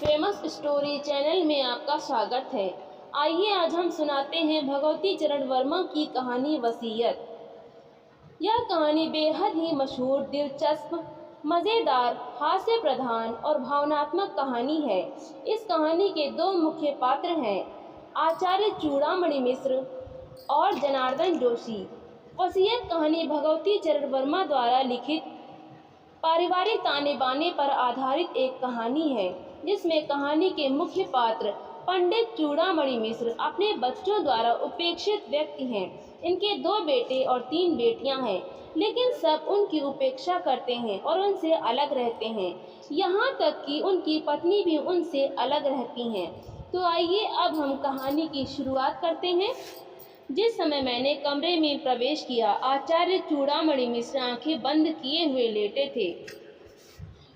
Famous story channel में आपका स्वागत है। आइए आज हम सुनाते हैं भगवती चरण वर्मा की कहानी वसीयत। यह कहानी बेहद ही मशहूर, दिलचस्प, मज़ेदार, हास्य प्रधान और भावनात्मक कहानी है। इस कहानी के दो मुख्य पात्र हैं, आचार्य चूड़ामणि मिश्र और जनार्दन जोशी। वसीयत कहानी भगवती चरण वर्मा द्वारा लिखित पारिवारिक ताने बाने पर आधारित एक कहानी है, जिसमें कहानी के मुख्य पात्र पंडित चूड़ामणि मिश्र अपने बच्चों द्वारा उपेक्षित व्यक्ति हैं। इनके 2 बेटे और 3 बेटियां हैं, लेकिन सब उनकी उपेक्षा करते हैं और उनसे अलग रहते हैं। यहाँ तक कि उनकी पत्नी भी उनसे अलग रहती हैं। तो आइए अब हम कहानी की शुरुआत करते हैं। जिस समय मैंने कमरे में प्रवेश किया, आचार्य चूड़ामणि मिश्र आंखें बंद किए हुए लेटे थे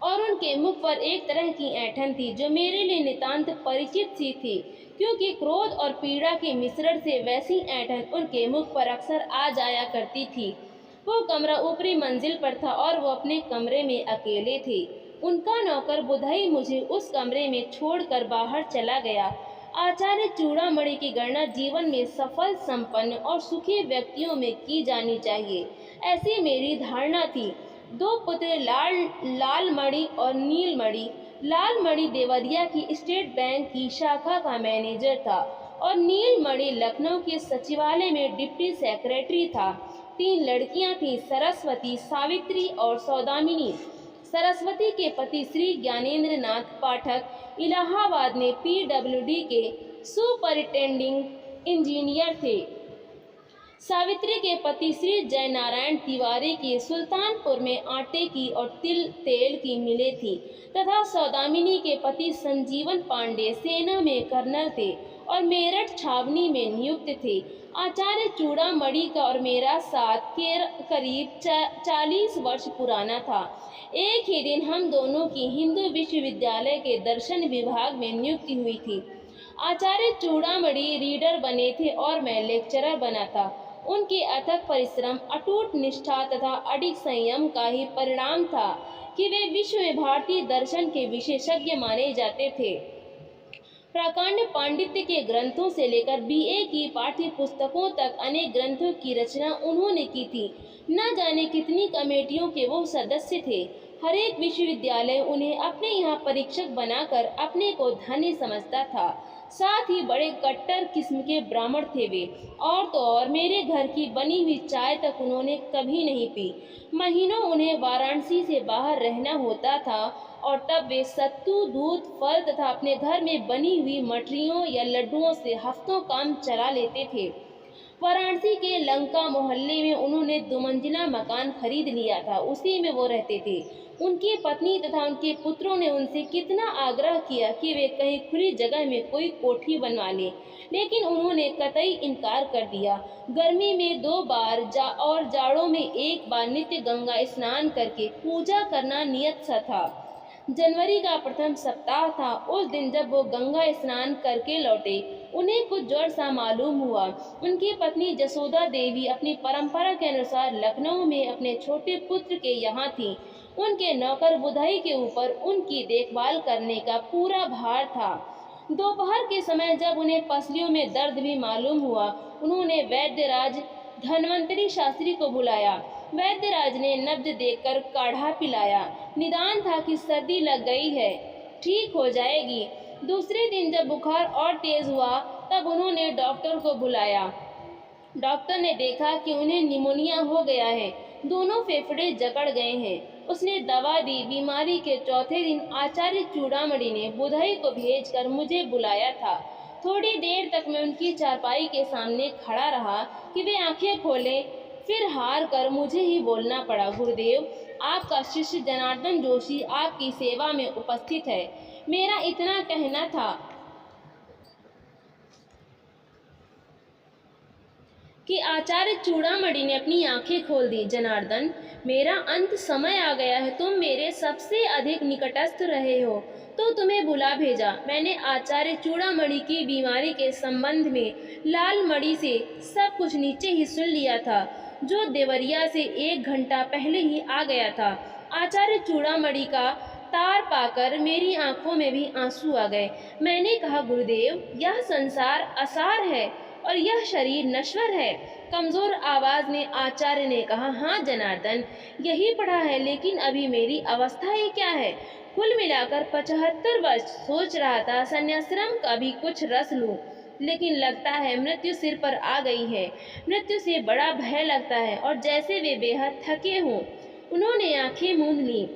और उनके मुख पर एक तरह की ऐंठन थी जो मेरे लिए नितांत परिचित सी थी, क्योंकि क्रोध और पीड़ा के मिश्रण से वैसी ऐंठन उनके मुख पर अक्सर आ जाया करती थी। वो कमरा ऊपरी मंजिल पर था और वो अपने कमरे में अकेले थे। उनका नौकर बुधई मुझे उस कमरे में छोड़कर बाहर चला गया। आचार्य चूड़ामणि की गणना जीवन में सफल, संपन्न और सुखी व्यक्तियों में की जानी चाहिए, ऐसी मेरी धारणा थी। 2 पुत्र लालमणि और नीलमणि। लालमणि देवरिया की स्टेट बैंक की शाखा का मैनेजर था और नीलमणि लखनऊ के सचिवालय में डिप्टी सेक्रेटरी था। 3 लड़कियां थीं, सरस्वती, सावित्री और सौदामिनी। सरस्वती के पति श्री ज्ञानेंद्र नाथ पाठक इलाहाबाद में PWD के सुपरिटेंडिंग इंजीनियर थे। सावित्री के पति श्री जयनारायण तिवारी की सुल्तानपुर में आटे की और तेल की मिलें थी तथा सौदामिनी के पति संजीवन पांडे सेना में कर्नल थे और मेरठ छावनी में नियुक्त थे। आचार्य चूड़ामणि का और मेरा साथ करीब 40 वर्ष पुराना था। एक ही दिन हम दोनों की हिंदू विश्वविद्यालय के दर्शन विभाग में नियुक्ति हुई थी। आचार्य चूड़ामणि रीडर बने थे और मैं लेक्चरर बना था। उनके अथक परिश्रम, अटूट निष्ठा तथा अडिग संयम का ही परिणाम था कि वे विश्व में भारतीय दर्शन के विशेषज्ञ माने जाते थे। प्रकांड पांडित्य के ग्रंथों से लेकर BA की पाठ्य पुस्तकों तक अनेक ग्रंथों की रचना उन्होंने की थी। न जाने कितनी कमेटियों के वो सदस्य थे। हर एक विश्वविद्यालय उन्हें अपने यहाँ परीक्षक बनाकर अपने को धन्य समझता था। साथ ही बड़े कट्टर किस्म के ब्राह्मण थे वे। और तो और मेरे घर की बनी हुई चाय तक उन्होंने कभी नहीं पी। महीनों उन्हें वाराणसी से बाहर रहना होता था और तब वे सत्तू, दूध, फल तथा अपने घर में बनी हुई मठरियों या लड्डुओं से हफ्तों काम चला लेते थे। वाराणसी के लंका मोहल्ले में उन्होंने 2 मंजिला मकान खरीद लिया था, उसी में वो रहते थे। उनकी पत्नी तथा उनके पुत्रों ने उनसे कितना आग्रह किया कि वे कहीं खुली जगह में कोई कोठी बनवा लें, लेकिन उन्होंने कतई इनकार कर दिया। गर्मी में 2 बार और जाड़ों में 1 बार नित्य गंगा स्नान करके पूजा करना नियत सा था। जनवरी का प्रथम सप्ताह था। उस दिन जब वो गंगा स्नान करके लौटे, उन्हें कुछ ज्वर सा मालूम हुआ। उनकी पत्नी जसोदा देवी अपनी परंपरा के अनुसार लखनऊ में अपने छोटे पुत्र के यहाँ थी। उनके नौकर बुधई के ऊपर उनकी देखभाल करने का पूरा भार था। दोपहर के समय जब उन्हें पसलियों में दर्द भी मालूम हुआ, उन्होंने वैद्यराज धन्वंतरी शास्त्री को बुलाया। वैद्यराज ने नब्ज देकर काढ़ा पिलाया। निदान था कि सर्दी लग गई है, ठीक हो जाएगी। दूसरे दिन जब बुखार और तेज हुआ, तब उन्होंने डॉक्टर को बुलाया। डॉक्टर ने देखा कि उन्हें निमोनिया हो गया है, दोनों फेफड़े जकड़ गए हैं। उसने दवा दी। बीमारी के चौथे दिन आचार्य चूड़ामणि ने बुधई को भेजकर मुझे बुलाया था। थोड़ी देर तक मैं उनकी चारपाई के सामने खड़ा रहा कि वे आंखें खोलें, फिर हार कर मुझे ही बोलना पड़ा, गुरुदेव, आपका शिष्य जनार्दन जोशी आपकी सेवा में उपस्थित है। मेरा इतना कहना था कि आचार्य चूड़ामणि ने अपनी आंखें खोल दी। जनार्दन, मेरा अंत समय आ गया है। तुम मेरे सबसे अधिक निकटस्थ रहे हो, तो तुम्हें बुला भेजा। मैंने आचार्य चूड़ामणि की बीमारी के संबंध में लालमणि से सब कुछ नीचे ही सुन लिया था, जो देवरिया से 1 घंटा पहले ही आ गया था। आचार्य चूड़ामणि का तार पाकर मेरी आंखों में भी आंसू आ गए। मैंने कहा, गुरुदेव, यह संसार असार है और यह शरीर नश्वर है। कमजोर आवाज में आचार्य ने कहा, हाँ जनार्दन, यही पढ़ा है, लेकिन अभी मेरी अवस्था ही क्या है। कुल मिलाकर 75 वर्ष। सोच रहा था संन्यासाश्रम का भी कुछ रस लूं, लेकिन लगता है मृत्यु सिर पर आ गई है। मृत्यु से बड़ा भय लगता है और जैसे वे बेहद थके हों। उन्होंने आंखें मूंद ली।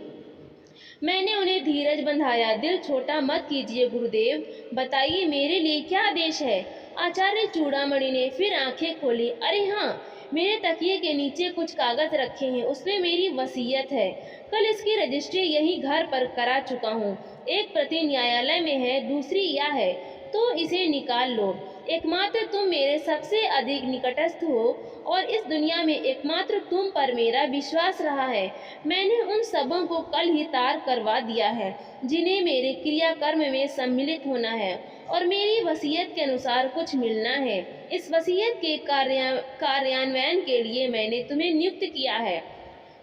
मैंने उन्हें धीरज बंधाया। दिल छोटा मत कीजिए गुरुदेव, बताइए मेरे लिए क्या आदेश है। आचार्य चूड़ामणि ने फिर आंखें खोली। अरे हाँ, मेरे तकिए के नीचे कुछ कागज रखे हैं, उसमें मेरी वसीयत है। कल इसकी रजिस्ट्री यही घर पर करा चुका हूँ। एक प्रति न्यायालय में है, दूसरी यह है, तो इसे निकाल लो। एकमात्र तुम मेरे सबसे अधिक निकटस्थ हो और इस दुनिया में एकमात्र तुम पर मेरा विश्वास रहा है। मैंने उन सबों को कल ही तार करवा दिया है जिन्हें मेरे क्रियाकर्म में सम्मिलित होना है और मेरी वसीयत के अनुसार कुछ मिलना है। इस वसीयत के कार्यान्वयन के लिए मैंने तुम्हें नियुक्त किया है,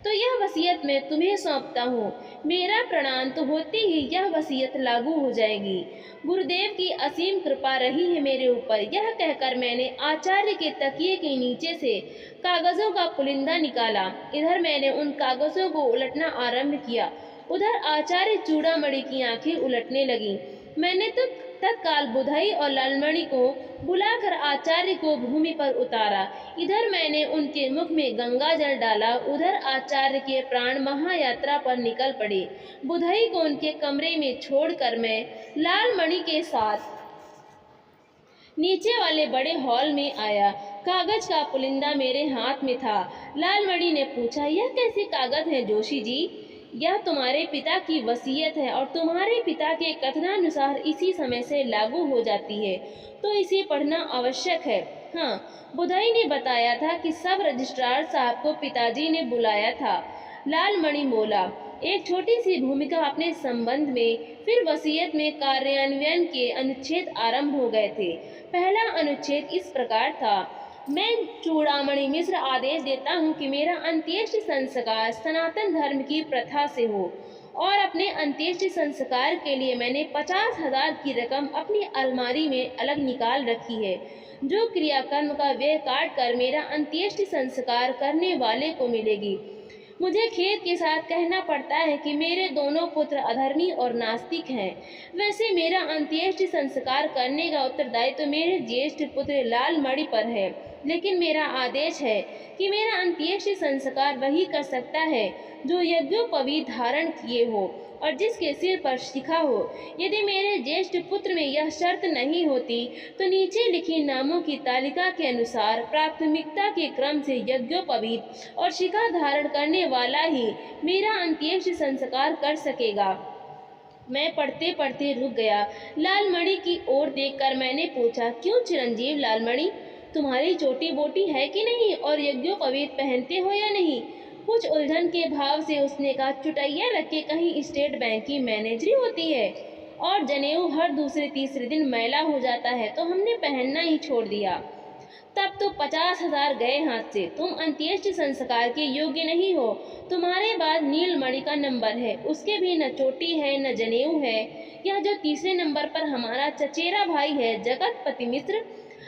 तो यह वसीयत मैं तुम्हें सौंपता हूँ। मेरा प्रणाम तो होते ही यह वसीयत लागू हो जाएगी। गुरुदेव की असीम कृपा रही है मेरे ऊपर। यह कहकर मैंने आचार्य के तकिए के नीचे से कागजों का पुलिंदा निकाला। इधर मैंने उन कागजों को उलटना आरंभ किया, उधर आचार्य चूड़ामणि की आंखें उलटने लगी। मैंने तो तत्काल बुधाई और लालमणि को बुलाकर आचार्य को भूमि पर उतारा। इधर मैंने उनके मुख में गंगा जल डाला, उधर आचार्य के प्राण महायात्रा पर निकल पड़े। बुधाई को उनके कमरे में छोड़कर मैं लालमणि के साथ नीचे वाले बड़े हॉल में आया। कागज का पुलिंदा मेरे हाथ में था। लालमणि ने पूछा, यह कैसे कागज है जोशी जी? यह तुम्हारे पिता की वसीयत है और तुम्हारे पिता के कथनानुसार इसी समय से लागू हो जाती है, तो इसे पढ़ना आवश्यक है। हाँ, बुधाई ने बताया था कि सब रजिस्ट्रार साहब को पिताजी ने बुलाया था। लालमणि बोला, एक छोटी सी भूमिका अपने संबंध में। फिर वसीयत में कार्यान्वयन के अनुच्छेद आरंभ हो गए थे। पहला अनुच्छेद इस प्रकार था, मैं चूड़ामणि मिश्र आदेश देता हूँ कि मेरा अंत्येष्टि संस्कार सनातन धर्म की प्रथा से हो और अपने अंत्येष्टि संस्कार के लिए मैंने 50,000 की रकम अपनी अलमारी में अलग निकाल रखी है, जो क्रियाकर्म का व्यय काट कर मेरा अंत्येष्टि संस्कार करने वाले को मिलेगी। मुझे खेद के साथ कहना पड़ता है कि मेरे दोनों पुत्र अधर्मी और नास्तिक हैं। वैसे मेरा अंत्येष्टि संस्कार करने का उत्तरदायित्व तो मेरे ज्येष्ठ पुत्र लालमणि पर है, लेकिन मेरा आदेश है कि मेरा अंत्येष्टि संस्कार वही कर सकता है जो यज्ञोपवीत धारण किए हो और जिसके सिर पर शिखा हो। यदि मेरे ज्येष्ठ पुत्र में यह शर्त नहीं होती तो नीचे लिखी नामों की तालिका के अनुसार प्राथमिकता के क्रम से यज्ञोपवीत और शिखा धारण करने वाला ही मेरा अंत्येष्टि संस्कार कर सकेगा। मैं पढ़ते पढ़ते रुक गया। लालमणि की ओर देखकर मैंने पूछा, क्यों चिरंजीव लालमणि, तुम्हारी चोटी बोटी है कि नहीं और यज्ञोपवीत पहनते हो या नहीं? कुछ उलझन के भाव से उसने कहा, चुटैया रख के कहीं स्टेट बैंक की मैनेजरी होती है और जनेऊ हर दूसरे तीसरे दिन मैला हो जाता है, तो हमने पहनना ही छोड़ दिया। तब तो 50,000 गए हाथ से। तुम अंत्येष्टि संस्कार के योग्य नहीं हो। तुम्हारे बाद नीलमणि का नंबर है, उसके भी न चोटी है न जनेऊ है। यह जो तीसरे नंबर पर हमारा चचेरा भाई है जगतपति मिश्र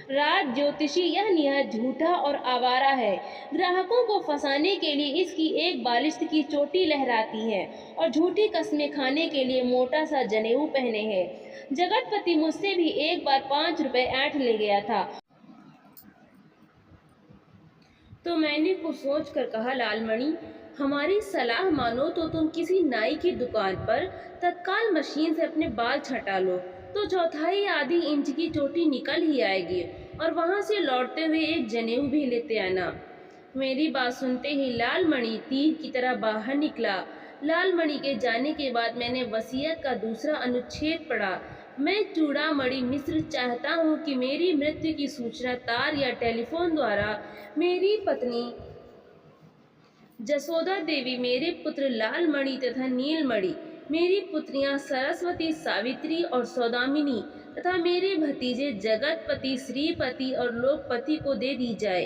राज ज्योतिषी, यह निहायत झूठा और आवारा है। ग्राहकों को फंसाने के लिए इसकी एक बालिश्त की चोटी लहराती है और झूठी कस्में खाने के लिए मोटा सा जनेऊ पहने है। जगतपति मुझसे भी एक बार 5 रुपए ऐंठ ले गया था, तो मैंने कुछ सोच कर कहा, लालमणि, हमारी सलाह मानो तो तुम किसी नाई की दुकान पर तत्काल मशीन से अपने बाल छटा लो, तो 1/4 आधी इंच की चोटी निकल ही आएगी और वहां से लौटते हुए एक जनेऊ भी लेते आना। मेरी बात सुनते ही लालमणि तीर की तरह बाहर निकला। लालमणि के जाने के बाद मैंने वसीयत का दूसरा अनुच्छेद पढ़ा। मैं चूड़ामणि मिश्र चाहता हूँ कि मेरी मृत्यु की सूचना तार या टेलीफोन द्वारा मेरी पत्नी जसोदा देवी, मेरे पुत्र लालमणि तथा नीलमणि मेरी पुत्रियां सरस्वती, सावित्री और सौदामिनी तथा मेरे भतीजे जगतपति, श्रीपति और लोकपति को दे दी जाए।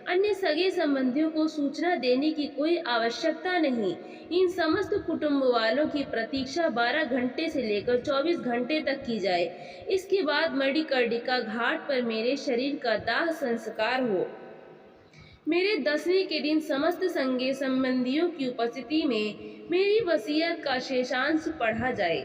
अन्य सगे संबंधियों को सूचना देने की कोई आवश्यकता नहीं। इन समस्त कुटुंब वालों की प्रतीक्षा 12 घंटे से लेकर 24 घंटे तक की जाए। इसके बाद मणिकर्णिका घाट पर मेरे शरीर का दाह संस्कार हो। मेरे 10वें के दिन समस्त संगे संबंधियों की उपस्थिति में मेरी वसीयत का शेषांश पढ़ा जाए।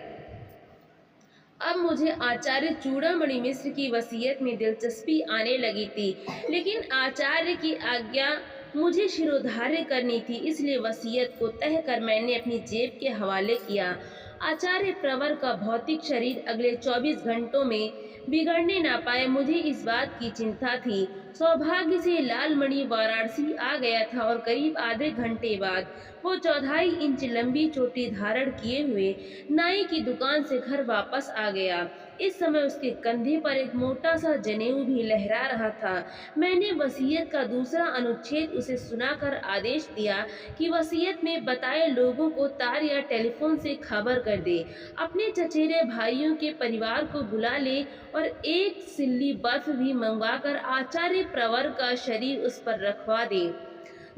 अब मुझे आचार्य चूड़ामणि मिश्र की वसीयत में दिलचस्पी आने लगी थी, लेकिन आचार्य की आज्ञा मुझे शिरोधार्य करनी थी, इसलिए वसीयत को तह कर मैंने अपनी जेब के हवाले किया। आचार्य प्रवर का भौतिक शरीर अगले 24 घंटों में बिगड़ने ना पाए, मुझे इस बात की चिंता थी। सौभाग्य से लालमणि वाराणसी आ गया था और करीब आधे घंटे बाद वो 14 इंच लंबी चोटी धारण किए हुए नाई की दुकान से घर वापस आ गया। इस समय उसके कंधे पर एक मोटा सा जनेऊ भी लहरा रहा था। मैंने वसीयत का दूसरा अनुच्छेद उसे सुनाकर आदेश दिया कि वसीयत में बताए लोगों को तार या टेलीफोन से खबर कर दे, अपने चचेरे भाइयों के परिवार को बुला ले और एक सिल्ली बर्फ भी मंगवाकर आचार्य प्रवर का शरीर उस पर रखवा दे।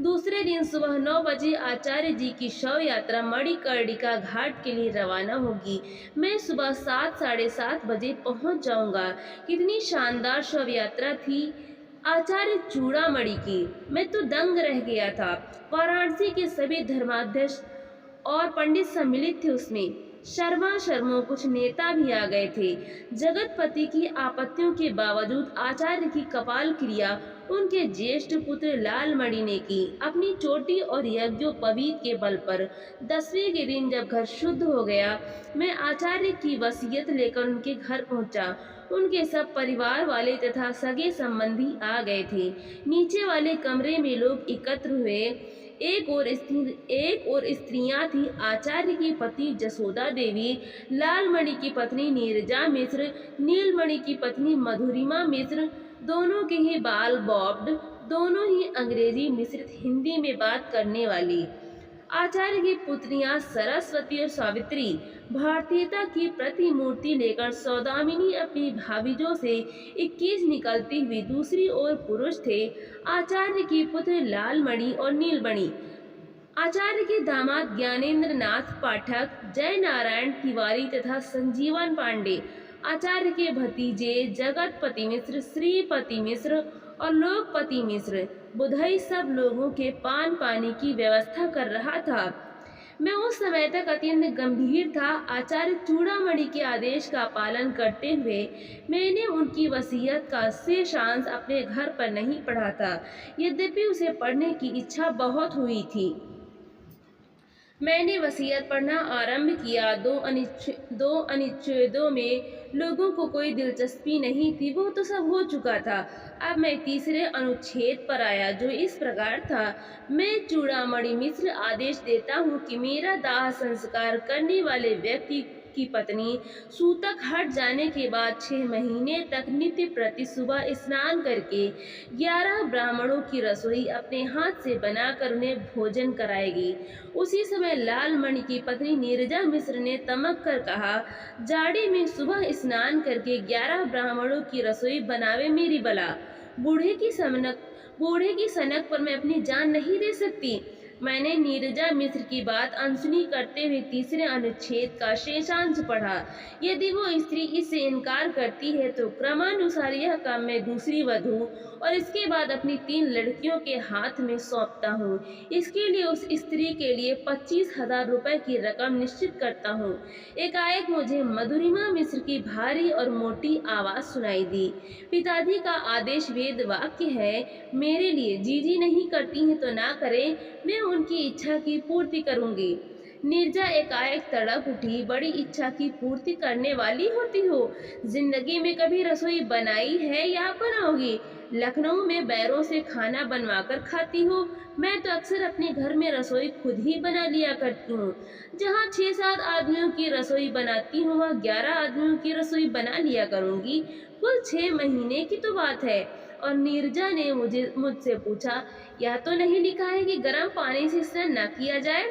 दूसरे दिन सुबह 9 बजे आचार्य जी की शव यात्रा मणिकर्णिका घाट के लिए रवाना होगी। मैं सुबह 7 साढ़े 7 बजे पहुंच जाऊंगा। कितनी शानदार शव यात्रा थी आचार्य चूड़ामणि की। मैं तो दंग रह गया था। वाराणसी के सभी धर्माध्यक्ष और पंडित सम्मिलित थे उसमें। शर्मों कुछ नेता भी आ गए थे। जगतपति की आपत्तियों के बावजूद आचार्य की कपाल क्रिया उनके ज्येष्ठ पुत्र लालमणि ने की। अपनी चोटी और यज्ञोपवीत के बल पर 10वें के दिन जब घर शुद्ध हो गया, मैं आचार्य की वसीयत लेकर उनके घर पहुंचा। उनके सब परिवार वाले तथा सगे संबंधी आ गए थे। नीचे वाले कमरे में लोग एकत्र हुए। एक और स्त्रियां थी। आचार्य की पत्नी जसोदा देवी, लालमणि की पत्नी नीरजा मिश्र, नीलमणि की पत्नी मधुरिमा मिश्र, दोनों के ही बाल बॉब्ड, दोनों ही अंग्रेजी मिश्रित हिंदी में बात करने वाली। आचार्य की पुत्रियां सरस्वती और सावित्री भारतीयता की प्रतिमूर्ति लेकर सौदामिनी अपनी भाभिजों से 21 निकलती हुई। दूसरी ओर पुरुष थे आचार्य की पुत्र लालमणि और नीलमणि, आचार्य के दामाद ज्ञानेंद्र नाथ पाठक, जय नारायण तिवारी तथा संजीवन पांडे, आचार्य के भतीजे जगतपति मिश्र, श्रीपति मिश्र और लोकपति मिश्र। बुधई सब लोगों के पान पानी की व्यवस्था कर रहा था। मैं उस समय तक अत्यंत गंभीर था। आचार्य चूड़ामणि के आदेश का पालन करते हुए मैंने उनकी वसीयत का शेषांश अपने घर पर नहीं पढ़ा था, यद्यपि उसे पढ़ने की इच्छा बहुत हुई थी। मैंने वसीयत पढ़ना आरंभ किया। दो अनुच्छेदों में लोगों को कोई दिलचस्पी नहीं थी, वो तो सब हो चुका था। अब मैं तीसरे अनुच्छेद पर आया, जो इस प्रकार था। मैं चूड़ामणि मिश्र आदेश देता हूँ कि मेरा दाह संस्कार करने वाले व्यक्ति की पत्नी सूतक हट जाने के बाद 6 महीने तक नित्य प्रति सुबह स्नान करके 11 ब्राह्मणों की रसोई अपने हाथ से बनाकर उन्हें भोजन कराएगी। उसी समय लालमणि की पत्नी नीरजा मिश्र ने तमक कर कहा, जाड़े में सुबह स्नान करके 11 ब्राह्मणों की रसोई बनावे मेरी बला। बूढ़े की सनक पर मैं अपनी जान नहीं दे सकती। मैंने नीरजा मिश्र की बात अनसुनी करते हुए तीसरे अनुच्छेद का शेषांश पढ़ा। यदि वो स्त्री इससे इनकार करती है तो क्रमानुसार यह काम मैं दूसरी वधू और इसके बाद अपनी 3 लड़कियों के हाथ में सौंपता हूँ। इसके लिए उस स्त्री के लिए 25,000 रुपए की रकम निश्चित करता हूँ। एकाएक मुझे मधुरिमा मिश्र की भारी और मोटी आवाज सुनाई दी। पिताजी का आदेश वेद वाक्य है, मेरे लिए जीजी नहीं करती हैं तो ना करें, मैं उनकी इच्छा की पूर्ति करूंगी। नीरजा एकाएक तड़प उठी, बड़ी इच्छा की पूर्ति करने वाली होती हो? जिंदगी में कभी रसोई बनाई है या बनाओगी? लखनऊ में बैरों से खाना बनवाकर खाती हो। मैं तो अक्सर अपने घर में रसोई खुद ही बना लिया करती हूँ। जहाँ 6-7 आदमियों की रसोई बनाती हूँ, वह 11 आदमियों की रसोई बना लिया करूँगी। कुल 6 महीने की तो बात है। और नीरजा ने मुझसे पूछा, यह तो नहीं लिखा है कि गर्म पानी से स्नान न किया जाए?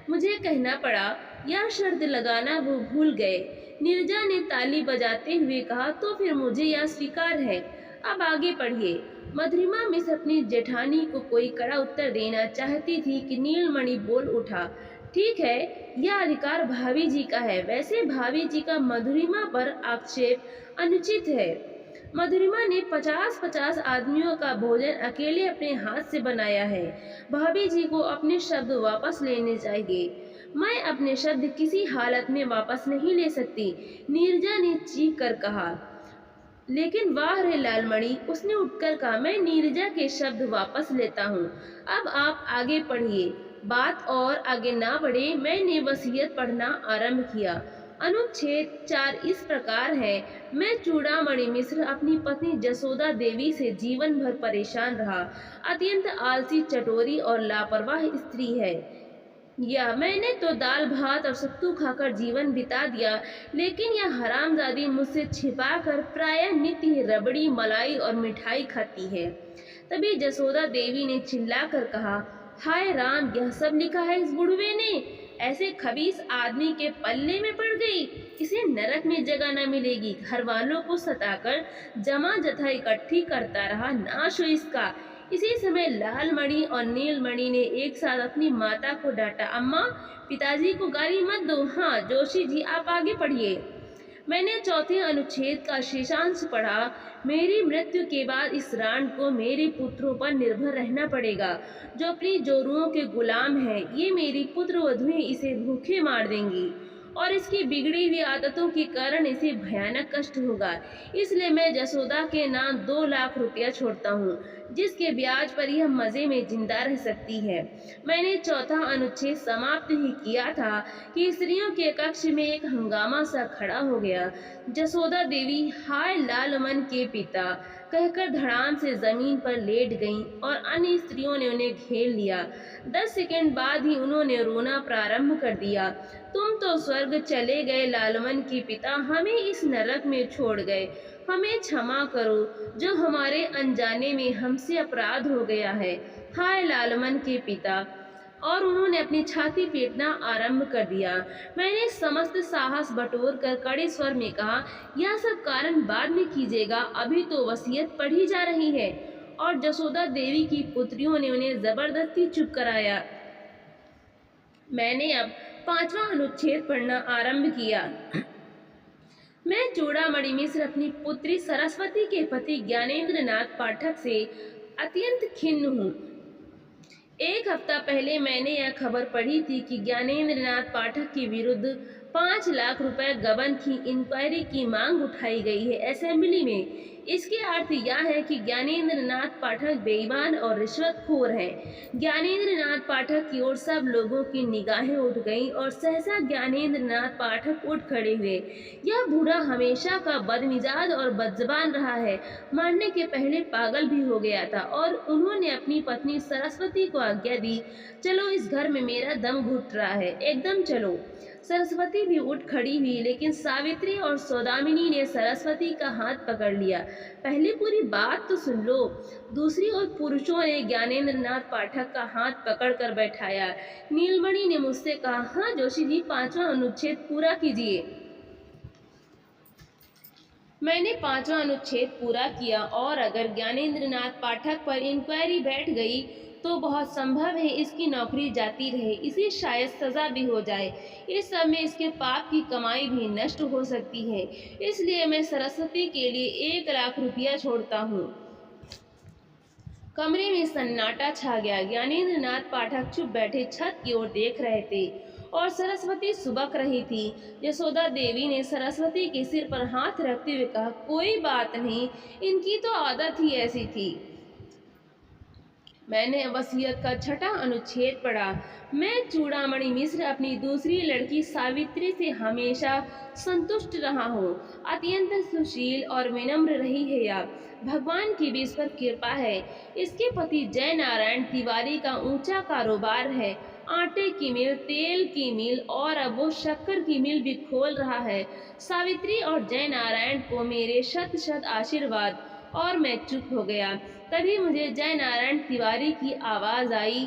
मुझे कहना पड़ा, यह शर्त लगाना वो भूल गए। नीरजा ने ताली बजाते हुए कहा, तो फिर मुझे यह स्वीकार है। अब आगे पढ़िए। मधुरिमा मिस अपनी जेठानी को कोई कड़ा उत्तर देना चाहती थी कि नीलमणि बोल उठा, ठीक है, यह अधिकार भाभी जी का है। वैसे भाभी जी का मधुरिमा पर आक्षेप अनुचित है। मधुरिमा ने 50-50 आदमियों का भोजन अकेले अपने हाथ से बनाया है। भाभी जी को अपने शब्द वापस लेने चाहिए। मैं अपने शब्द किसी हालत में वापस नहीं ले सकती, नीरजा ने चीख कर कहा। लेकिन वाह रे लालमणि, उसने उठकर कहा, मैं नीरजा के शब्द वापस लेता हूँ। अब आप आगे पढ़िए। बात और आगे ना बढ़े, मैंने वसीयत पढ़ना आरंभ किया। अनुच्छेद 4 इस प्रकार है, मैं चूड़ामणि मिश्र अपनी पत्नी जसोदा देवी से जीवन भर परेशान रहा। अत्यंत आलसी, चटोरी और लापरवाह स्त्री है। या मैंने तो दाल भात और सत्तू खाकर जीवन बिता दिया, लेकिन यह हरामजादी मुझसे छिपाकर प्रायः नित्य ही रबड़ी, मलाई और मिठाई खाती है। तभी जसोदा देवी ने चिल्लाकर कहा, हाय राम, यह सब लिखा है इस बुढ़वे ने। ऐसे खबीस आदमी के पल्ले में पड़ गई। इसे नरक में जगह न मिलेगी। घर वालों को सताकर जमा जथा इकट्ठी करता रहा, नाश हो इसका। इसी समय लालमणि और नीलमणि ने एक साथ अपनी माता को डांटा, अम्मा, पिताजी को गाली मत दो। हाँ जोशी जी, आप आगे पढ़िए। मैंने चौथे अनुच्छेद का शेषांश पढ़ा। मेरी मृत्यु के बाद इस राण को मेरे पुत्रों पर निर्भर रहना पड़ेगा, जो अपनी जोरुओं के गुलाम हैं। ये मेरी पुत्र वधुएं इसे भूखे मार देंगी और इसकी बिगड़ी हुई आदतों के कारण इसे भयानक कष्ट होगा। इसलिए मैं जसोदा के नाम 2 लाख रुपया छोड़ता हूँ, जिसके ब्याज पर यह मजे में जिंदा रह सकती है। मैंने चौथा अनुच्छेद समाप्त ही किया था कि स्त्रियों के कक्ष में एक हंगामा सा खड़ा हो गया। जसोदा देवी हाय लालमन के पिता कहकर धड़ाम से जमीन पर लेट गईं और अन्य स्त्रियों ने उन्हें घेर लिया। 10 सेकंड बाद ही उन्होंने रोना प्रारंभ कर दिया। तुम तो स्वर्ग चले गए लालमन के पिता, हमें इस नरक में छोड़ गए। हमें क्षमा करो, जो हमारे अनजाने में हमसे अपराध हो गया है। हाय लालमन के पिता। और उन्होंने अपनी छाती पीटना आरंभ कर दिया। मैंने समस्त साहस बटोर कर कड़े स्वर में कहा, यह सब कारण बाद में कीजिएगा, अभी तो वसीयत पढ़ी जा रही है। और जसोदा देवी की पुत्रियों ने उन्हें जबरदस्ती चुप कराया। मैंने अब 5वां अनुच्छेद पढ़ना आरंभ किया। मैं चूड़ामणि मिश्र अपनी पुत्री सरस्वती के पति ज्ञानेंद्र नाथ पाठक से अत्यंत खिन्न हूँ। एक हफ्ता पहले मैंने यह खबर पढ़ी थी कि ज्ञानेंद्र नाथ पाठक के विरुद्ध 5 लाख रुपए गबन की इंक्वायरी की मांग उठाई गई है असेंबली में। इसके अर्थ यह है कि ज्ञानेंद्र नाथ पाठक बेईमान और रिश्वतखोर हैं। ज्ञानेंद्र नाथ पाठक की ओर सब लोगों की निगाहें उठ गईं और सहसा ज्ञानेंद्र नाथ पाठक उठ खड़े हुए। यह बूढ़ा हमेशा का बदमिजाज और बदजबान रहा है, मरने के पहले पागल भी हो गया था। और उन्होंने अपनी पत्नी सरस्वती को आज्ञा दी, चलो, इस घर में मेरा दम घुट रहा है, एकदम चलो। सरस्वती भी उठ खड़ी हुई, लेकिन सावित्री और सौदामिनी ने सरस्वती का हाथ पकड़ लिया। पहले पूरी बात तो सुन लो। दूसरी ओर पुरुषों ने ज्ञानेंद्र नाथ पाठक का हाथ पकड़कर बैठाया। नीलमणि ने मुझसे कहा, हाँ जोशी जी, 5वां अनुच्छेद पूरा कीजिए। मैंने 5वां अनुच्छेद पूरा किया और अगर ज्ञानेंद्र नाथ पाठक पर इंक्वायरी बैठ गई तो बहुत संभव है इसकी नौकरी जाती रहे, इसे शायद सजा भी हो जाए। इस सब में इसके पाप की कमाई भी नष्ट हो सकती है। इसलिए मैं सरस्वती के लिए 1 लाख रुपया छोड़ता हूँ। कमरे में सन्नाटा छा गया। ज्ञानेंद्र नाथ पाठक चुप बैठे छत की ओर देख रहे थे और सरस्वती सुबक रही थी। यशोदा देवी ने सरस्वती के सिर पर हाथ रखते हुए कहा, कोई बात नहीं, इनकी तो आदत ही ऐसी थी। मैंने वसीयत का 6वां अनुच्छेद पढ़ा। मैं चूड़ामणि मिश्र अपनी दूसरी लड़की सावित्री से हमेशा संतुष्ट रहा हूँ। अत्यंत सुशील और विनम्र रही है यह, भगवान की भी इस पर कृपा है। इसके पति जय नारायण तिवारी का ऊंचा कारोबार है, आटे की मिल, तेल की मिल और अब वो शक्कर की मिल भी खोल रहा है। सावित्री और जय नारायण को मेरे शत शत आशीर्वाद। और मैं चुप हो गया। तभी मुझे जय नारायण तिवारी की आवाज़ आई,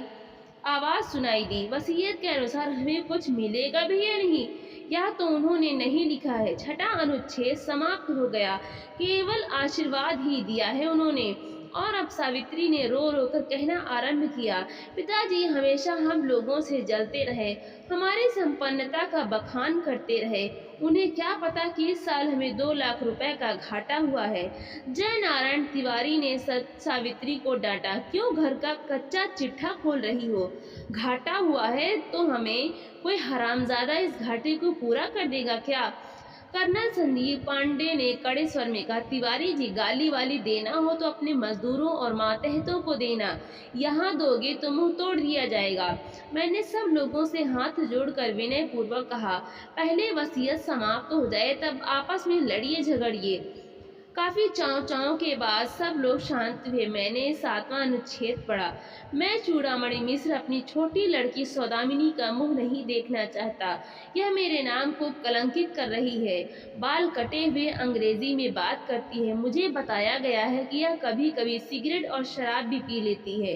आवाज सुनाई दी, वसीयत के अनुसार हमें कुछ मिलेगा भी या नहीं, यह तो उन्होंने नहीं लिखा है। छठा अनुच्छेद समाप्त हो गया, केवल आशीर्वाद ही दिया है उन्होंने। और अब सावित्री ने रो रो कर कहना आरंभ किया, पिताजी हमेशा हम लोगों से जलते रहे, हमारी संपन्नता का बखान करते रहे। उन्हें क्या पता कि इस साल हमें 2 लाख रुपए का घाटा हुआ है। जय नारायण तिवारी ने सावित्री को डांटा, क्यों घर का कच्चा चिट्ठा खोल रही हो? घाटा हुआ है तो हमें कोई हरामजादा इस घाटे को पूरा कर देगा क्या? कर्नल संदीप पांडे ने कड़े स्वर में कहा, तिवारी जी, गाली वाली देना हो तो अपने मजदूरों और मातहतों को देना, यहाँ दोगे तो मुंह तोड़ दिया जाएगा। मैंने सब लोगों से हाथ जोड़कर विनय पूर्वक कहा, पहले वसीयत समाप्त हो जाए तब आपस में लड़िए झगड़िए। काफी चाव चाव के बाद सब लोग शांत हुए। मैंने 7वां अनुच्छेद पढ़ा। मैं चूड़ामणि मिश्र अपनी छोटी लड़की सौदामिनी का मुंह नहीं देखना चाहता। यह मेरे नाम को कलंकित कर रही है। बाल कटे हुए अंग्रेजी में बात करती है। मुझे बताया गया है कि यह कभी कभी सिगरेट और शराब भी पी लेती है।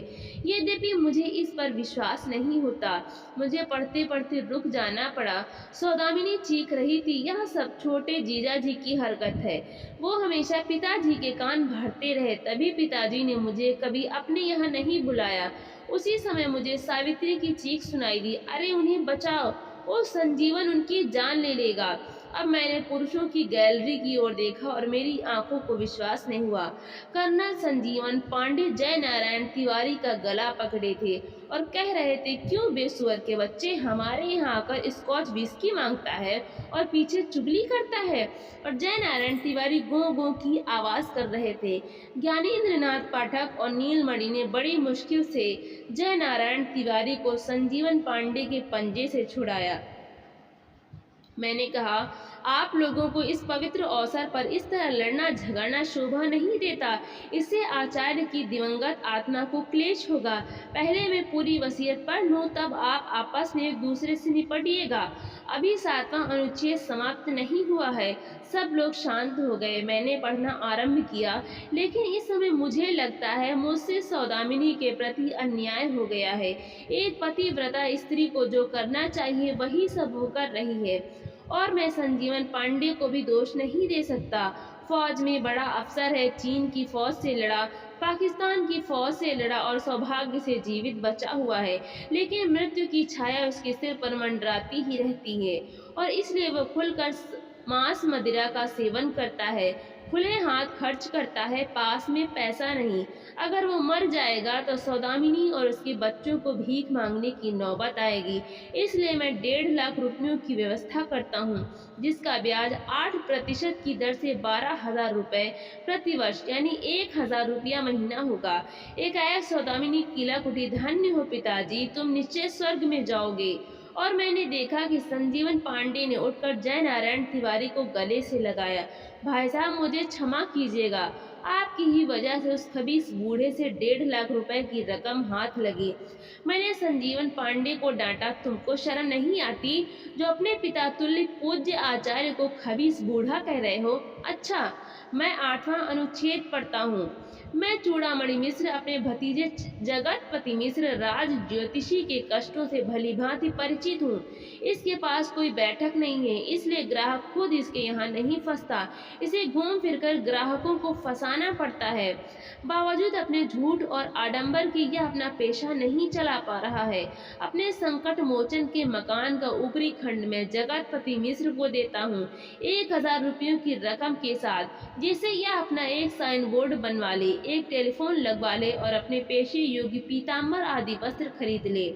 यद्यपि मुझे इस पर विश्वास नहीं होता। मुझे पढ़ते पढ़ते रुक जाना पड़ा। सौदामिनी चीख रही थी, यह सब छोटे जीजा जी की हरकत है। वो हमेशा पिताजी के कान भरते रहे, तभी पिताजी ने मुझे कभी अपने यहाँ नहीं बुलाया। उसी समय मुझे सावित्री की चीख सुनाई दी, अरे उन्हें बचाओ, वो संजीवन उनकी जान ले लेगा। अब मैंने पुरुषों की गैलरी की ओर देखा और मेरी आंखों को विश्वास नहीं हुआ। कर्नल संजीवन पांडे जय नारायण तिवारी का गला पकड़े थे और कह रहे थे, क्यों बेसुअर के बच्चे हमारे यहाँ आकर स्कॉच विस्की मांगता है और पीछे चुगली करता है। और जय नारायण तिवारी गो गो की आवाज कर रहे थे। ज्ञानेंद्रनाथ पाठक और नीलमणि ने बड़ी मुश्किल से जय नारायण तिवारी को संजीवन पांडे के पंजे से छुड़ाया। मैंने कहा, आप लोगों को इस पवित्र अवसर पर इस तरह लड़ना झगड़ना शोभा नहीं देता। इससे आचार्य की दिवंगत आत्मा को क्लेश होगा। पहले मैं पूरी वसीयत पढ़ लूं, तब आप आपस में एक दूसरे से निपटिएगा। अभी 7वां अनुच्छेद समाप्त नहीं हुआ है। सब लोग शांत हो गए। मैंने पढ़ना आरंभ किया, लेकिन इस समय मुझे लगता है मुझसे सौदामिनी के प्रति अन्याय हो गया है। एक पतिव्रता स्त्री को जो करना चाहिए वही सब वो कर रही है, और मैं संजीवन पांडे को भी दोष नहीं दे सकता। फौज में बड़ा अफसर है, चीन की फौज से लड़ा, पाकिस्तान की फौज से लड़ा और सौभाग्य से जीवित बचा हुआ है, लेकिन मृत्यु की छाया उसके सिर पर मंडराती ही रहती है और इसलिए वह खुलकर मांस मदिरा का सेवन करता है, खुले हाथ खर्च करता है, पास में पैसा नहीं। अगर वो मर जाएगा तो सौदामिनी और उसके बच्चों को भीख मांगने की नौबत आएगी। इसलिए मैं 1.5 लाख रुपयों की व्यवस्था करता हूँ, जिसका ब्याज 8% की दर से 12,000 रुपये प्रतिवर्ष यानी 1,000 रुपया महीना होगा। एकाएक सौदामिनी किलक उठी, धन्य हो पिताजी, तुम निश्चय स्वर्ग में जाओगे। और मैंने देखा कि संजीवन पांडे ने उठकर जय नारायण तिवारी को गले से लगाया। भाई साहब, मुझे क्षमा कीजिएगा, आपकी ही वजह से उस खबीस बूढ़े से 1.5 लाख रुपए की रकम हाथ लगी। मैंने संजीवन पांडे को डांटा, तुमको शर्म नहीं आती जो अपने पिता तुल्य पूज्य आचार्य को खबीस बूढ़ा कह रहे हो? अच्छा, मैं 8वां अनुच्छेद पढ़ता हूँ। मैं चूड़ामणि मिश्र अपने भतीजे जगतपति मिश्र राज ज्योतिषी के कष्टों से भली भांति परिचित हूँ। इसके पास कोई बैठक नहीं है, इसलिए ग्राहक खुद इसके यहाँ नहीं फंसता। इसे घूम फिरकर ग्राहकों को फंसाना पड़ता है। बावजूद अपने झूठ और आडंबर के यह अपना पेशा नहीं चला पा रहा है। अपने संकट मोचन के मकान का ऊपरी खंड में जगतपति मिश्र को देता हूँ 1,000 रुपयों की रकम के साथ, जिससे यह अपना एक साइन बोर्ड बनवा ले, एक टेलीफोन लगवा ले और अपने पेशे योग्य पीताम्बर आदि वस्त्र खरीद ले।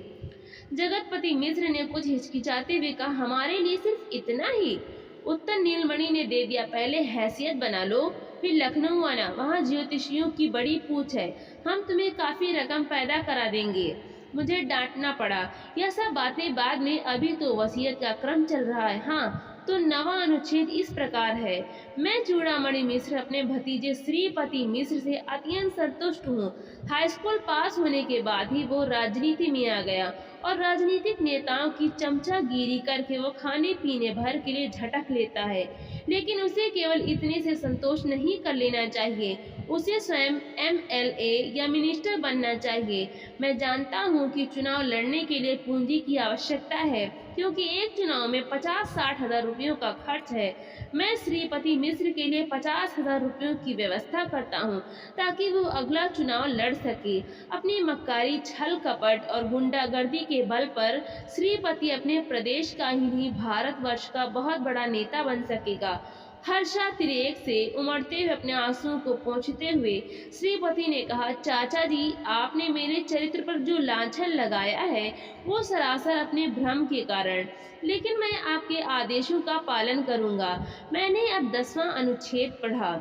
जगतपति मिश्र ने कुछ हिचकिचाते हुए कहा, हमारे लिए सिर्फ इतना ही? उत्तर नीलमणि ने दे दिया, पहले हैसियत बना लो, फिर लखनऊ आना, वहाँ ज्योतिषियों की बड़ी पूछ है, हम तुम्हें काफी रकम पैदा करा देंगे। मुझे डांटना पड़ा। यह सब बातें बाद में, अभी तो वसीयत का क्रम चल रहा है। हाँ, तो 9वां अनुच्छेद इस प्रकार है, मैं चूड़ामणि मिश्र अपने भतीजे श्रीपति मिश्र से अत्यंत संतुष्ट हूँ। हाई स्कूल पास होने के बाद ही वो राजनीति में आ गया और राजनीतिक नेताओं की चमचागिरी करके वो खाने पीने भर के लिए झटक लेता है। लेकिन उसे केवल इतने से संतोष नहीं कर लेना चाहिए, उसे स्वयं एमएलए या मिनिस्टर बनना चाहिए। मैं जानता हूँ कि चुनाव लड़ने के लिए पूंजी की आवश्यकता है, क्योंकि एक चुनाव में 50-60 हजार रुपयों का खर्च है। मैं श्रीपति मिश्र के लिए 50,000 रुपयों की व्यवस्था करता हूँ, ताकि वो अगला चुनाव लड़ सके। अपनी मक्कारी, छल कपट और गुंडागर्दी के बल पर श्रीपति अपने प्रदेश का ही नहीं, भारतवर्ष का बहुत बड़ा नेता बन सकेगा। हर्षातिरेक से उमड़ते हुए अपने आंसुओं को पोंछते हुए श्रीपति ने कहा, चाचा जी, आपने मेरे चरित्र पर जो लांछन लगाया है वो सरासर अपने भ्रम के कारण, लेकिन मैं आपके आदेशों का पालन करूंगा। मैंने अब 10वां अनुच्छेद पढ़ा।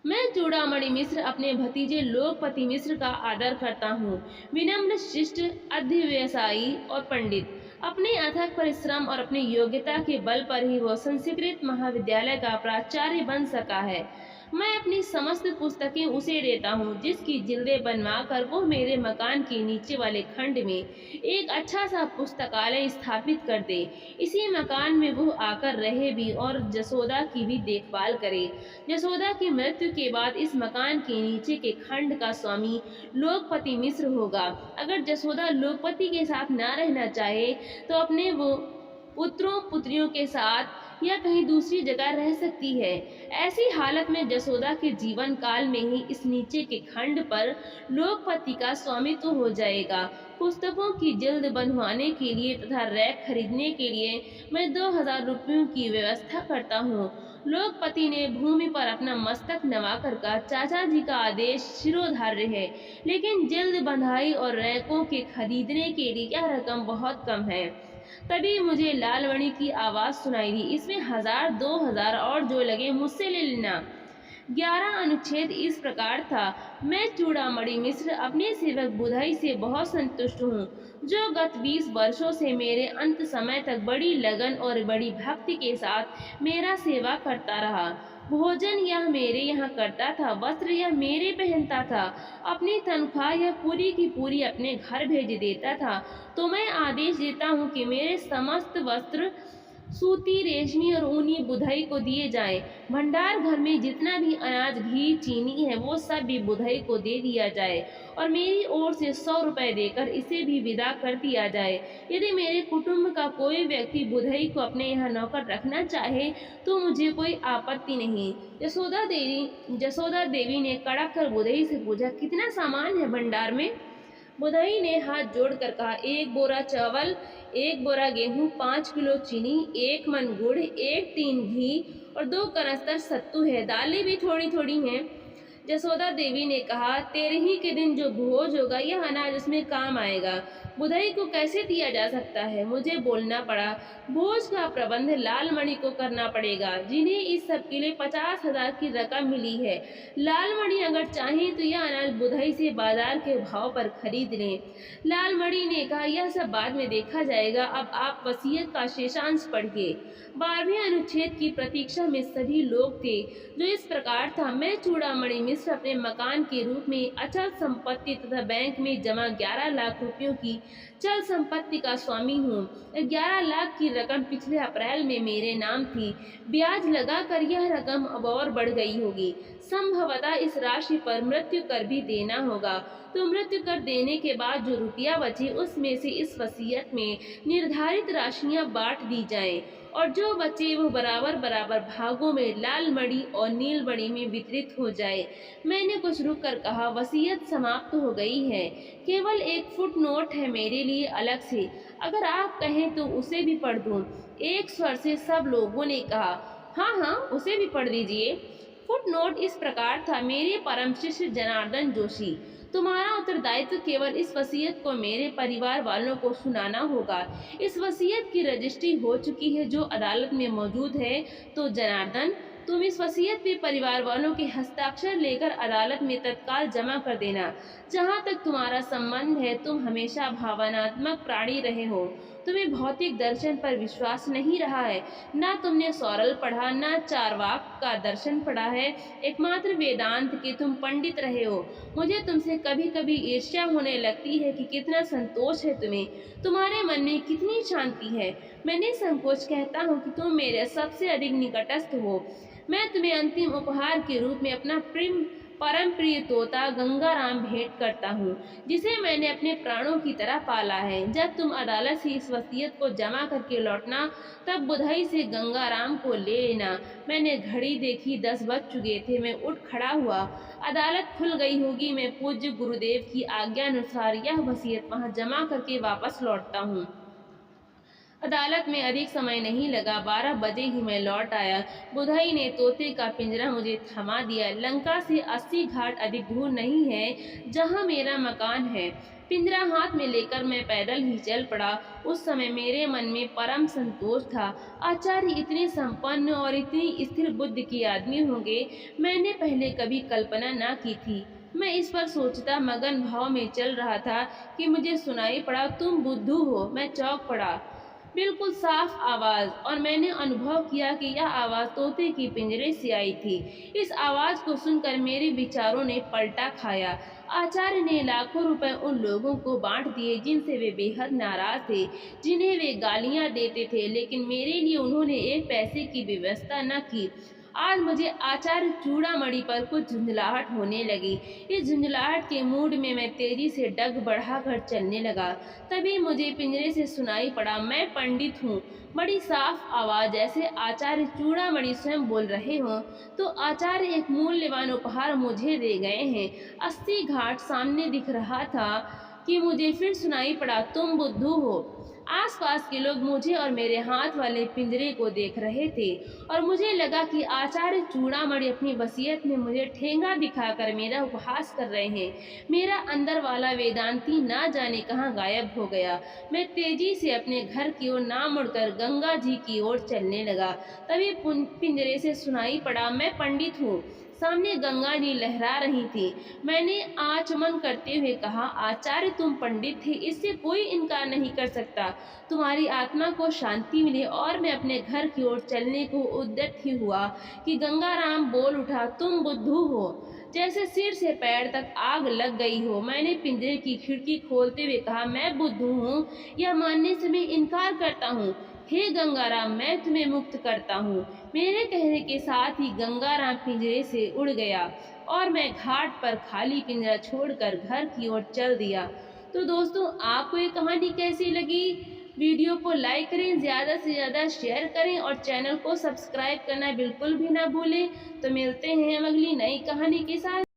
मैं चूड़ामणि मिश्र अपने भतीजे लोकपति मिश्र का आदर करता हूँ। विनम्र, शिष्ट, अध्यवसायी और पंडित। अपने अथक परिश्रम और अपनी योग्यता के बल पर ही वो संस्कृत महाविद्यालय का प्राचार्य बन सका है। मैं अपनी समस्त पुस्तकें उसे देता हूँ, जिसकी जिल्दें बनवाकर वो मेरे मकान के नीचे वाले खंड में एक अच्छा सा पुस्तकालय स्थापित कर दे। इसी मकान में वो आकर रहे भी और जसोदा की भी देखभाल करे। जसोदा की मृत्यु के बाद इस मकान के नीचे के खंड का स्वामी लोकपति मिश्र होगा। अगर जसोदा लोकपति के साथ न रहना चाहे तो अपने वो पुत्रों पुत्रियों के साथ या कहीं दूसरी जगह रह सकती है। ऐसी हालत में जसोदा के जीवन काल में ही इस नीचे के खंड पर लोकपति का स्वामित्व हो जाएगा। पुस्तकों की जिल्द बनवाने के लिए तथा रैक खरीदने के लिए मैं 2,000 रुपयों की व्यवस्था करता हूँ। लोकपति ने भूमि पर अपना मस्तक नवाकर कहा, चाचा जी का आदेश शिरोधार्य है, लेकिन जिल्द बंधाई और रैकों के खरीदने के लिए यह रकम बहुत कम है। तभी मुझे लालमणि की आवाज सुनाई दी, इसमें 1,000, 2,000 और जो लगे मुझसे ले लेना। 11 अनुच्छेद इस प्रकार था। मैं चूड़ामणि मिश्र अपने सेवक बुधई से बहुत संतुष्ट हूँ, जो गत 20 वर्षों से मेरे अंत समय तक बड़ी लगन और बड़ी भक्ति के साथ मेरा सेवा करता रहा। भोजन यह मेरे यहाँ करता था, वस्त्र यह मेरे पहनता था, अपनी तनख्वाह यह पूरी की पूरी अपने घर भेज देता था। तो मैं आदेश देता हूँ कि मेरे समस्त वस्त्र सूती, रेशमी और ऊनी बुधई को दिए जाएं। भंडार घर में जितना भी अनाज, घी, चीनी है वो सब भी बुधई को दे दिया जाए और मेरी ओर से 100 रुपए देकर इसे भी विदा कर दिया जाए। यदि मेरे कुटुंब का कोई व्यक्ति बुधई को अपने यहाँ नौकर रखना चाहे तो मुझे कोई आपत्ति नहीं। जसोदा देवी ने कड़क कर बुधई से पूछा, कितना सामान है भंडार में? बुधई ने हाथ जोड़कर कहा, 1 बोरा चावल, 1 बोरा गेहूं, 5 किलो चीनी, 1 मन गुड़, 1 टीन घी और 2 कनस्तर सत्तू है। दालें भी थोड़ी थोड़ी हैं। जसोदा देवी ने कहा, 13 के दिन जो भोज होगा यह अनाज उसमें काम आएगा। बुधई को कैसे दिया जा सकता है? मुझे बोलना पड़ा। भोज का प्रबंध लालमणि को करना पड़ेगा, जिन्हें इस सब के लिए 50,000 की रकम मिली है। लालमणि अगर चाहें तो यह अनाज बुधई से बाजार के भाव पर खरीद लें। लालमणि ने कहा, यह सब बाद में देखा जाएगा, अब आप वसीयत का शेषांश पढ़िए। 12वें अनुच्छेद की प्रतीक्षा में सभी लोग थे, जो इस प्रकार था। मैं चूड़ामणि मिश्र अपने मकान के रूप में अचल संपत्ति तथा बैंक में जमा 11 लाख रुपयों की चल संपत्ति का स्वामी हूँ। 11 लाख की रकम पिछले अप्रैल में मेरे नाम थी। ब्याज लगाकर यह रकम अब और बढ़ गई होगी। संभवतः इस राशि पर मृत्यु कर भी देना होगा, तो मृत्यु कर देने के बाद जो रुपया बचे उसमें से इस वसीयत में निर्धारित राशियां बांट दी जाएं और जो बचे वो बराबर बराबर भागों में लालमणि और नीलमणि में वितरित हो जाए। मैंने कुछ रुक कर कहा, वसीयत समाप्त हो गई है, केवल एक फुट नोट है मेरे लिए अलग से, अगर आप कहें तो उसे भी पढ़ दूं। एक स्वर से सब लोगों ने कहा, हाँ हाँ, उसे भी पढ़ दीजिए। फुट नोट इस प्रकार था, मेरे परम शिष्य जनार्दन जोशी, तुम्हारा उत्तरदायित्व केवल इस वसीयत को मेरे परिवार वालों को सुनाना होगा। इस वसीयत की रजिस्ट्री हो चुकी है, जो अदालत में मौजूद है। तो जनार्दन, तुम इस वसीयत पे परिवार वालों के हस्ताक्षर लेकर अदालत में तत्काल जमा कर देना। जहाँ तक तुम्हारा संबंध है, तुम हमेशा भावनात्मक प्राणी रहे हो, तुम्हें भौतिक दर्शन पर विश्वास नहीं रहा है। ना तुमने सौरल पढ़ा, ना चारवाक का दर्शन पढ़ा है, एकमात्र वेदांत के तुम पंडित रहे हो। मुझे तुमसे कभी कभी ईर्ष्या होने लगती है कि कितना संतोष है तुम्हें, तुम्हारे मन में कितनी शांति है। मैं निसंकोच कहता हूँ कि तुम मेरे सबसे अधिक निकटस्थ हो। मैं तुम्हें अंतिम उपहार के रूप में अपना परम प्रिय तोता गंगाराम भेंट करता हूँ, जिसे मैंने अपने प्राणों की तरह पाला है। जब तुम अदालत से इस वसीयत को जमा करके लौटना, तब बुधई से गंगाराम को ले लेना। मैंने घड़ी देखी, 10 बज चुके थे। मैं उठ खड़ा हुआ। अदालत खुल गई होगी। मैं पूज्य गुरुदेव की आज्ञा अनुसार यह वसीयत वहाँ जमा करके वापस लौटता हूँ। अदालत में अधिक समय नहीं लगा। 12 बजे ही मैं लौट आया। बुधई ने तोते का पिंजरा मुझे थमा दिया। लंका से 80 घाट अधिक दूर नहीं है जहाँ मेरा मकान है। पिंजरा हाथ में लेकर मैं पैदल ही चल पड़ा। उस समय मेरे मन में परम संतोष था। आचार्य इतने संपन्न और इतनी स्थिर बुद्धि के आदमी होंगे, मैंने पहले कभी कल्पना न की थी। मैं इस पर सोचता मगन भाव में चल रहा था कि मुझे सुनाई पड़ा, तुम बुद्धू हो। मैं चौंक पड़ा। बिल्कुल साफ आवाज, और मैंने अनुभव किया कि यह आवाज तोते के पिंजरे से आई थी। इस आवाज को सुनकर मेरे विचारों ने पलटा खाया। आचार्य ने लाखों रुपए उन लोगों को बांट दिए जिनसे वे बेहद नाराज थे, जिन्हें वे गालियां देते थे, लेकिन मेरे लिए उन्होंने एक पैसे की व्यवस्था न की। आज मुझे आचार्य चूड़ामणि पर कुछ झुंझलाहट होने लगी। इस झुंझलाहट के मूड में मैं तेजी से डग बढ़ाकर चलने लगा। तभी मुझे पिंजरे से सुनाई पड़ा, मैं पंडित हूँ। बड़ी साफ आवाज, जैसे आचार्य चूड़ामणि स्वयं बोल रहे हों। तो आचार्य एक मूल्यवान उपहार मुझे दे गए हैं। 80 घाट सामने दिख रहा था कि मुझे फिर सुनाई पड़ा, तुम बुद्धू हो। आसपास के लोग मुझे और मेरे हाथ वाले पिंजरे को देख रहे थे, और मुझे लगा कि आचार्य चूड़ामणि अपनी वसीयत में मुझे ठेंगा दिखाकर मेरा उपहास कर रहे हैं। मेरा अंदर वाला वेदांती ना जाने कहाँ गायब हो गया। मैं तेजी से अपने घर की ओर ना मुड़कर गंगा जी की ओर चलने लगा। तभी पिंजरे से सुनाई पड़ा, मैं पंडित हूँ। सामने गंगा जी लहरा रही थी। मैंने आचमन करते हुए कहा, आचार्य तुम पंडित थे, इससे कोई इनकार नहीं कर सकता। तुम्हारी आत्मा को शांति मिले। और मैं अपने घर की ओर चलने को उद्यत ही हुआ कि गंगाराम बोल उठा, तुम बुद्धू हो, जैसे सिर से पैर तक आग लग गई हो। मैंने पिंजरे की खिड़की खोलते हुए कहा, मैं बुद्धू हूँ, यह मानने से मैं इनकार करता हूँ। हे गंगाराम, मैं तुम्हें मुक्त करता हूँ। मेरे कहने के साथ ही गंगाराम पिंजरे से उड़ गया, और मैं घाट पर खाली पिंजरा छोड़कर घर की ओर चल दिया। तो दोस्तों, आपको ये कहानी कैसी लगी? वीडियो को लाइक करें, ज़्यादा से ज़्यादा शेयर करें, और चैनल को सब्सक्राइब करना बिल्कुल भी ना भूलें। तो मिलते हैं हम अगली नई कहानी के साथ।